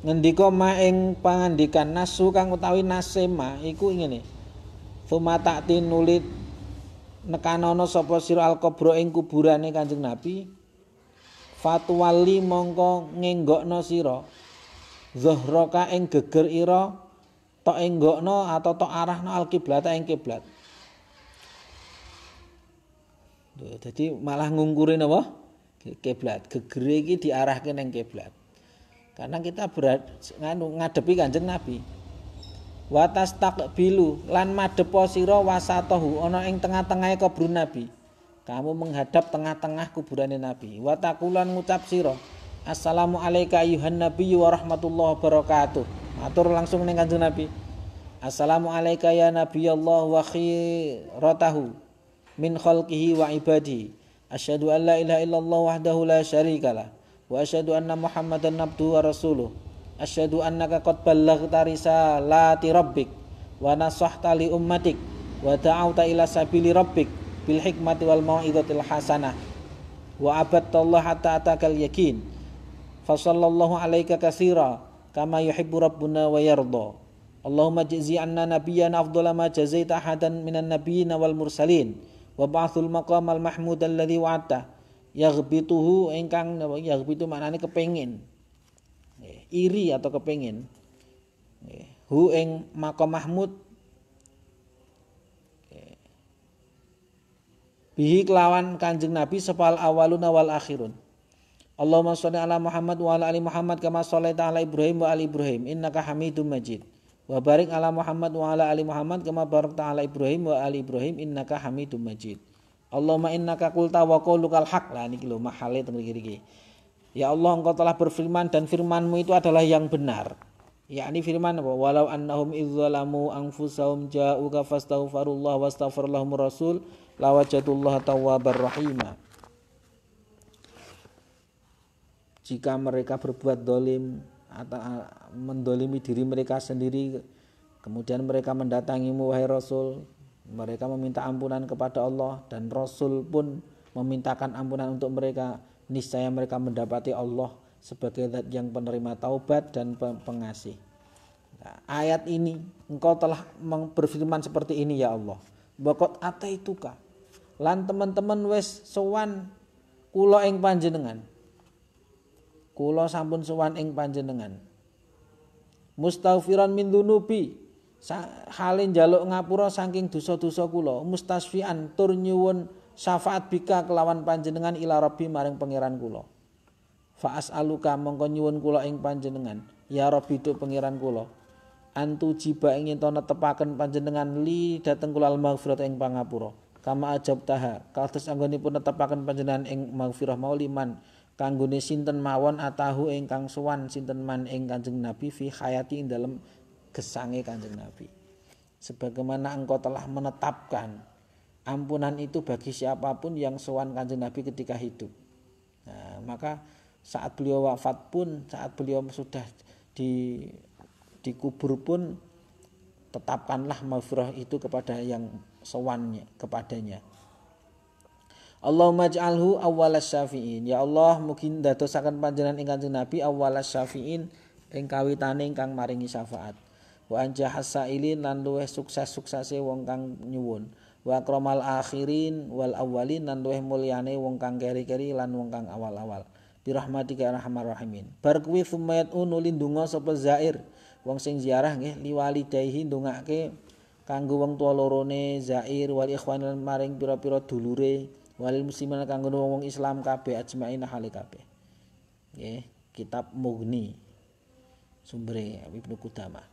Ngendika ma ing pangandikan nasu kang utawi nasema iku ngene. Tsumma ta'ti nulit nekanono sapa sira al-qabro ing kuburane Kanjeng Nabi. Fatwali mongko ngenggokno sira zahraka ing geger ira tok enggokno atau tok arahno al-kiblat ing kiblat. Dadi malah ngungkuri napa? Kiblat. Gegere iki diarahke ning kiblat. Karena kita ngadepi Kanjeng Nabi. Wa tastaqbilu lan madhepa sira wasatahu ana ing tengah-tengahe kubur Nabi. Kamu menghadap tengah-tengah kuburane Nabi. Wa taqulan ngucap sira, Assalamu alayka ayyuhan nabiyyu wa rahmatullahi wa barakatuh. Matur langsung ning Kanjeng Nabi. Assalamu alayka ya nabiyallah wa khiratahu min khalqihi wa ibadihi. Asyhadu an la ilaha illallah wahdahu la syarikalah wa asyhadu anna Muhammadan abduhu wa rasuluh. Asyhadu annaka qad ballaghta risalati rabbik wa nasahta li ummatik wa da'awta ila sabili rabbik bil hikmati wal mau'izatil hasanah wa abadtallah hatta atakal yakin fa sallallahu alaika katsira kama yuhibbu rabbuna wa yarda. Allahumma jazi anna nabiyyana afdhala ma jazaita ahadan minan nabiyyin wal mursalin wa ba'thul maqamal mahmud alladhi wa'ata yaghbituhu ingkang yaghbitu maknane kepengin iri atau kepengin hu ing maqam mahmud bihi kelawan Kanjeng Nabi sepal awaluna wal akhirun. Allahumma sholli ala Muhammad wa ala ali Muhammad kama shallaita ala Ibrahim wa ali Ibrahim innaka Hamidum Majid. Wa barik ala Muhammad wa ala ali Muhammad kama barakta ala Ibrahim wa ali Ibrahim innaka Hamidum Majid. Allahumma innaka qulta wa qaulukal haq. Lah niki lho mahale teng mriki. Ya Allah, Engkau telah berfirman dan firman-Mu itu adalah yang benar. Yakni firman apa? Walau annahum idzalamu anfusahum ja'uka fastaghfirullah wastaghfirlahumur rasul lawajatullaha tawwabar rahima. Jika mereka berbuat dolim atau mendolimi diri mereka sendiri, kemudian mereka mendatangimu wahai Rasul, mereka meminta ampunan kepada Allah dan Rasul pun memintakan ampunan untuk mereka, niscaya mereka mendapati Allah sebagai zat yang penerima taubat dan pengasih. Nah, ayat ini Engkau telah berfirman seperti ini ya Allah. Baqat ataituka lan teman-teman wis sowan kula ing panjenengan. Kula sampun sowan ing panjenengan. Mustaghfiran min dzunubi, hale njaluk ngapura saking dosa-dosa kula. Mustasfian tur nyuwun syafaat bika kelawan panjenengan ila Rabbi maring pangeran kula. Fa as'aluka mongko nyuwun kula ing panjenengan, ya Rabbi tu pangeran kula. Antu jiba ing ento netepaken panjenengan li dhateng kula al-maghfirah ing pangapura. Kama ajab taha, kados anggonipun netepaken panjenengan ing maghfirah mauliman kanggone sinten mawon atahu ingkang sowan sinten man ing Kanjeng Nabi fi hayati ing dalem gesange Kanjeng Nabi. Sebagaimana Engkau telah menetapkan ampunan itu bagi siapapun yang sowan Kanjeng Nabi ketika hidup. Nah, maka saat beliau wafat pun, saat beliau sudah dikubur pun, tetapkanlah maghfirah itu kepada yang sowannya kepadanya. Allahumma ij'alhu awwalas syafi'in. Ya Allah, mugi ndadosaken panjenengan ing Kanjeng Nabi awwalas syafi'in ing kawitane ingkang maringi syafaat. Wa anjahas sa'ilin lan luweh sukses-suksese wong kang nyuwun. Wa akramal akhirin wal awwalin lan luweh mulyane wong kang keri-keri lan wong kang awal-awal. Bi rahmatika arhamar rahimin. Bar kuwi sumayat nuli ndonga sapa zair, wong sing ziarah nggih liwalidayhi ndongake kanggo wong tuwa lorone zair wal ikhwan lan maring pira-pira dulure walil muslimin kanggo wong Islam kabeh ajmain hale kabeh. Nggih, kitab Mughni sumbere Ibnu Qudamah.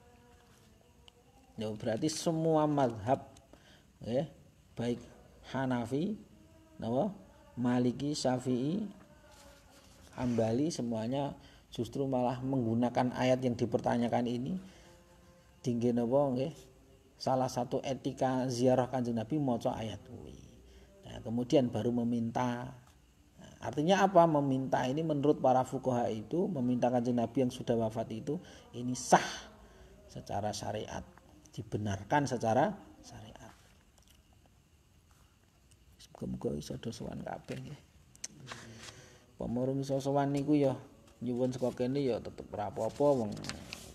Ya berarti semua mazhab nggih, baik Hanafi, napa? Maliki, Syafi'i, Hambali semuanya justru malah menggunakan ayat yang dipertanyakan ini dingge napa nggih? Salah satu etika ziarah Kanjeng Nabi maca ayat kuwi. Nah, kemudian baru meminta. Nah, artinya apa? Meminta ini menurut para fuqaha itu meminta Kanjeng Nabi yang sudah wafat itu ini sah secara syariat, dibenarkan secara syariat. Muga-muga iso do sowan kabeh nggih. Pamurung iso sowan niku ya nyuwun saka kene ya tetep ora apa-apa wong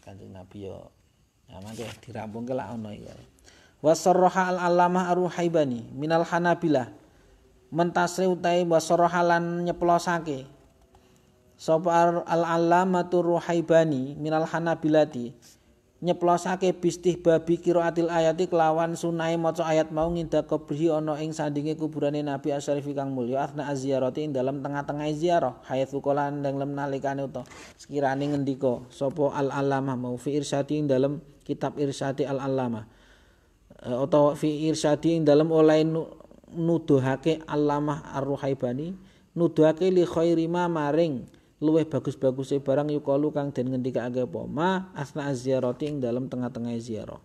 Kanjeng Nabi ya mangke dirampungke lak ana iki. Wasarraha al-Allamah Ar-Ruhaibani minal Hanabilah mentasri utahe wasarraha lan nyeplosake sapa al-Allamatur Ruhaibani minal Hanabilati nyeplosake bistih babi qiraatil ayati kelawan sunai maca ayat mau nginda kubri ana ing sandinge kuburane Nabi Asyarifi kang mulya asna aziyarati ing dalem tengah-tengah ziarah hayatsu qala dalem nalikane utawa sekirane ngendika sapa al-Allamah mau fi irsyadi ing dalem kitab irsyadi al-Allamah utawa fi irsyadi ing dalem oleh nuduhake Allamah Ar-Ruhaibani nuduhake li khairi ma maring luweh bagus-baguse barang yukalu kang den ngendikake apa ma asna az-ziyarati ing dalem tengah-tengah ziarah.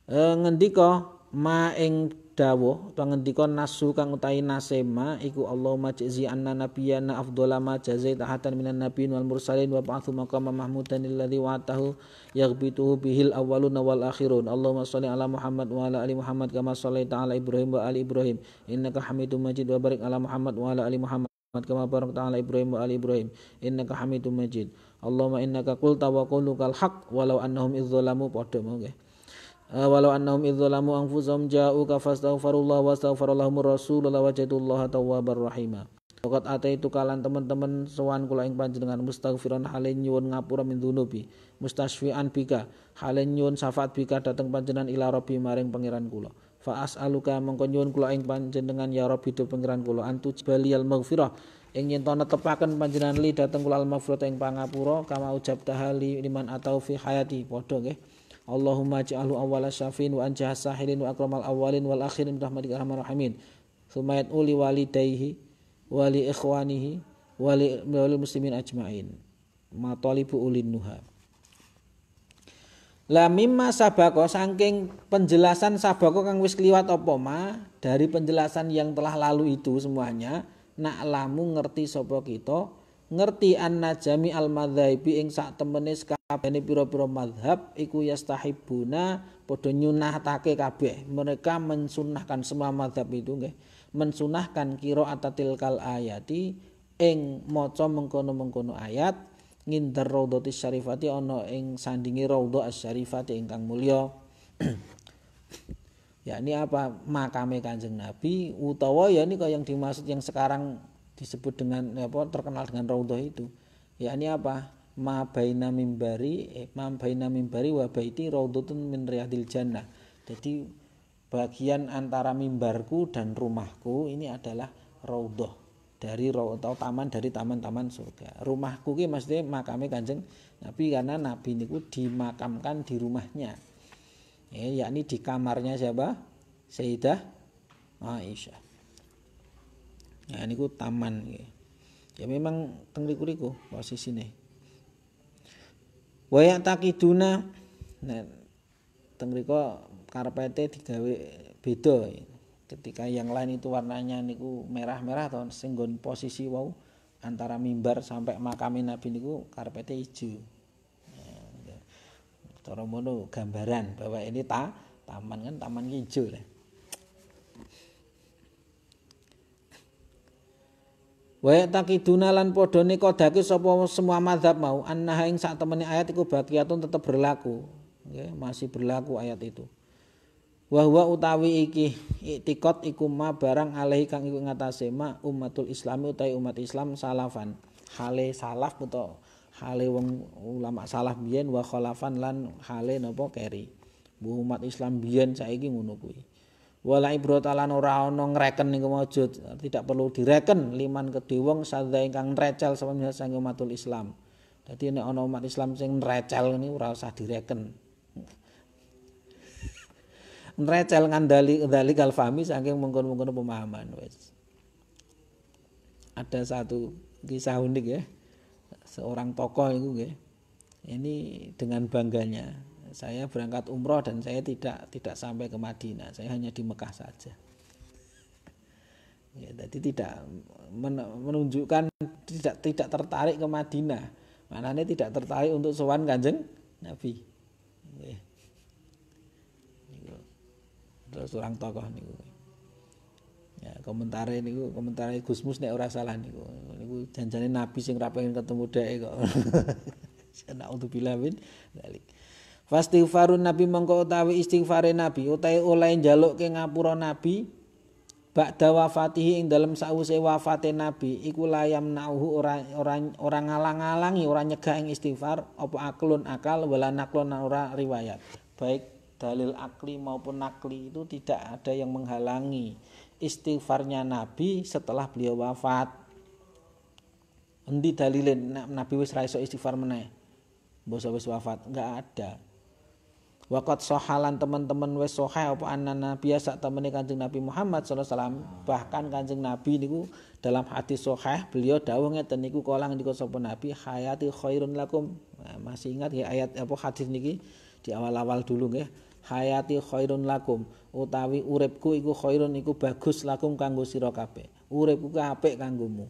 Ngendika ma ing dawuh utawa ngendika nasu kang utahi nasema iku Allahumma jazi anna nabiyyana afdhala ma jazaita hatan minan nabiyyin wal mursalin wa ba'athu maqama mahmudan alladzi wa'atahu yaghbituhu bihil awwaluna wal akhirun. Allahumma shalli ala Muhammad wa ala ali Muhammad kama shallaita ala Ibrahim wa ali Ibrahim innaka Hamidum Majid wa barik ala Muhammad wa ala ali Muhammad kama barakta ala Ibrahim wa ali Ibrahim innaka Hamidum Majid. Allahumma innaka qulta wa qulukal haqq walau annahum idzalamu padha monggo. Walau annahum idzalamu anfusahum ja'uka fastaghfirullah wa astaghfarallahumur rasulullah wajatullaha tawwabar rahima. Waqat ataitu kalan teman-teman sowan kula ing panjenengan mustaghfiran halen nyuwun ngapura min dzunubi mustasfian bika halen nyuwun syafaat bika dateng panjenengan ila rabbi maring pangeran kula. Fa as'aluka mongko nyuwun kula ing panjenengan ya Rabbi do pangeran kula antu baliyal maghfirah ing yen to netepaken panjenengan li dhateng kula al maghfirah ing pangapura kama ujab tahali liman atau fi hayati padha nggih. Allahumma ja'alhu awwala syafin wa anjah sahilin wa akramal awwalin wal akhirin rahmatika arhamar rahimin. Sumayat uli walidayhi wa li ikhwanihi wa li muslimin ajmain. Matalibu ulin nuha. La mimma sabako saking penjelasan sabako kang wis kliwat apa ma dari penjelasan yang telah lalu itu semuanya na'lamu ngerti sapa kita ngerti anna jami al madzhabi ing sak temene sakabehane pira-pira mazhab iku yastahibuna padha nyunnahtake kabeh mereka mensunahkan semua mazhab itu nggih mensunahkan qiraatil kal ayati ing maca mengkono-mengkono ayat ngindar raudhatis syarifati ana ing sandinge raudhah asy-syarifati ingkang mulya. Yakni apa? Makame Kanjeng Nabi utawa ya nika yang dimaksud yang sekarang disebut dengan apa terkenal dengan raudhah itu. Yakni apa? Ma baina mimbari wa baiti raudhatun min riyadil jannah. Jadi bagian antara mimbarku dan rumahku ini adalah raudhah dari atau taman dari taman-taman surga. Rumahku ki maksudnya makame Kanjeng Nabi karena Nabi niku dimakamkan di rumahnya. Ya, yakni di kamarnya siapa? Sayyidah Aisyah. Ya niku taman ya. Ya memang teng riku posisine. Wa yaqiduna nah teng riku karpete digawe beda. Ketika yang lain itu warnanya niku merah-merah atau sing nggon posisi wau antara mimbar sampai makame Nabi niku karpete ijo. Cara mono gambaran bahwa ini taman kan taman hijau lah. Wa taqiduna lan padha nekodake sapa semua mazhab mau annaha ing sak temene ayat iku baqiyatun tetep berlaku. Nggih, masih berlaku ayat itu. Wa huwa utawi iki iktikad iku ma barang alaihi kang iku ngatasé ma umatul islami utawi umat Islam salafan hale salaf utawa hale wong ulama salaf biyen wa khalafan lan hale napa keri umat Islam biyen saiki ngono kuwi Wala ibrotalan ora ana ngreken niku wujud, tidak perlu direken liman kedhe wong sadha ingkang nrecel sapa sang umatul Islam. Dadi nek ana umat Islam sing nrecel niku ora usah direken. Nrecel ngandali kalfami saking mungkon-mungkon pemahaman wis. Ada satu kisah unik ya. Seorang tokoh itu nggih. Ini dengan bangganya saya berangkat umroh dan saya tidak sampai ke Madinah, saya hanya di Mekah saja. Ya, jadi tidak menunjukkan tidak tertarik ke Madinah, maknanya tidak tertarik untuk sowan Kanjeng Nabi. Ya. Terus orang tokoh niku. Ya, komentare Gus Mus nek ora salah niku janjane Nabi sing ra pengen ketemu dhek kok. Sana'udzubillah min dzalik. Fastighfarun Nabi mengko utawi istighfare Nabi utahe oleh njalukke ngapura Nabi ba'da wafatihi ing dalem sawise wafate Nabi iku layam nauhu ora ngalang-alangi ora nyegah ing istighfar apa aklun akal wala naklun ora riwayat. Baik dalil akli maupun nakli itu tidak ada yang menghalangi istighfarnya Nabi setelah beliau wafat. Endi dalilin Nabi wis ra iso istighfar meneh? Mbok wis wafat, enggak ada. Waqat sohalan teman-teman wis soheh apa anana biasa temene Kanjeng Nabi Muhammad sallallahu alaihi wasallam, bahkan Kanjeng Nabi niku dalam hadis soheh beliau dawuh ngeten niku kala ngendika sapa Nabi hayati khairun lakum. Nah, masih ingat ya ayat apa hadis niki di awal-awal dulu nggih. Hayati khairun lakum utawi uripku iku khairun iku bagus lakum kanggo sira kabeh. Uripku ku apik kanggomu.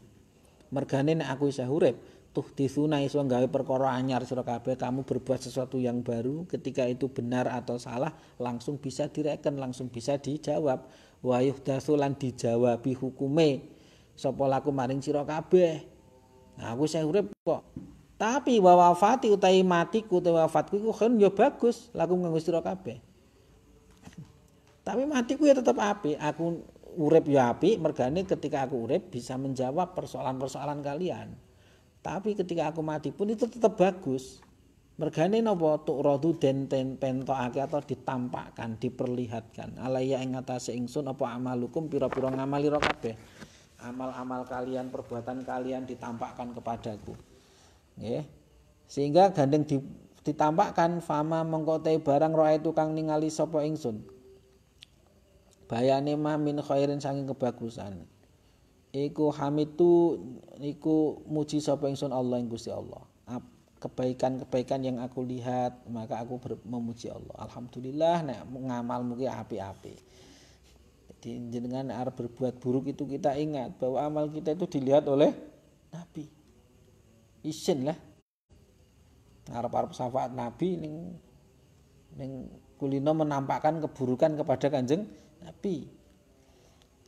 Mergane nek aku isih urip tuh disuna iso gawe perkara anyar sira kabeh, kamu berbuat sesuatu yang baru ketika itu benar atau salah langsung bisa direken, langsung bisa dijawab. Wa yuhdatsu lan dijawabi hukume sapa laku maring sira kabeh. Nah aku isih urip kok. Tapi wa wafati utahi matiku utawa wafatku iku kan ya bagus laku kanggo sira kabeh. Tapi matiku ya tetap apik, aku urip ya apik, mergane ketika aku urip bisa menjawab persoalan-persoalan kalian. Tapi ketika aku mati pun itu tetap bagus. Mergane napa tu'radu den pentokake atau ditampakkan, diperlihatkan. Alaya ing atase ingsun apa amalukum pira-pira ngamalira kabeh. Amal-amal kalian, perbuatan kalian ditampakkan kepadaku. Nggih. Sehingga gandeng ditampakkan fama mengko te barang roa itu kang ningali sapa ingsun. Bayane ma min khairin saking kebagusan. Iku hamitu iku muji sapa ingsun Allah ing Gusti Allah. Kebaikan-kebaikan yang aku lihat maka aku memuji Allah. Alhamdulillah nek ngamalmu ki apik-apik. Jadi jenengan arep berbuat buruk itu kita ingat bahwa amal kita itu dilihat oleh Nabi. Isin lah. Arep-arep syafaat Nabi ning kulino menampakkan keburukan kepada Kanjeng Nabi.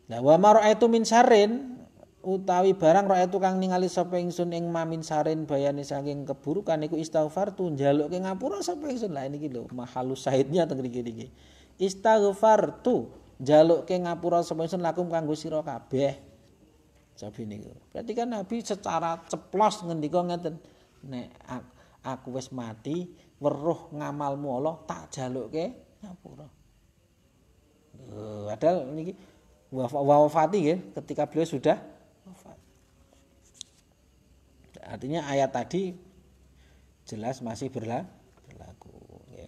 Nah wa mara'aitu min syarrin utawi barang ra'aitu kang ningali sapa ingsun ing mamin syarrin bayane saking keburukan iku istighfartu njalukke ngapura sapa ingsun. Lah niki lho mahalus syahidnya teng mriki niki. Istighfartu njalukke ngapura sapa ingsun lakum kanggo sira kabeh. Sabi niku. Berarti kan Nabi secara ceplos ngendika ngeten, nek aku wis mati, weruh ngamalmu Allah tak jalukke ngapura. Padahal niki wafati ya, ketika beliau sudah wafat. Artinya ayat tadi jelas masih berlaku ya.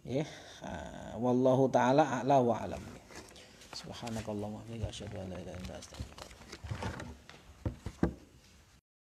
Ya, wallahu taala a'la wa alam. Subhanakallahumma wa bihamdika asyhadu an la ilaha illa anta astaghfiruka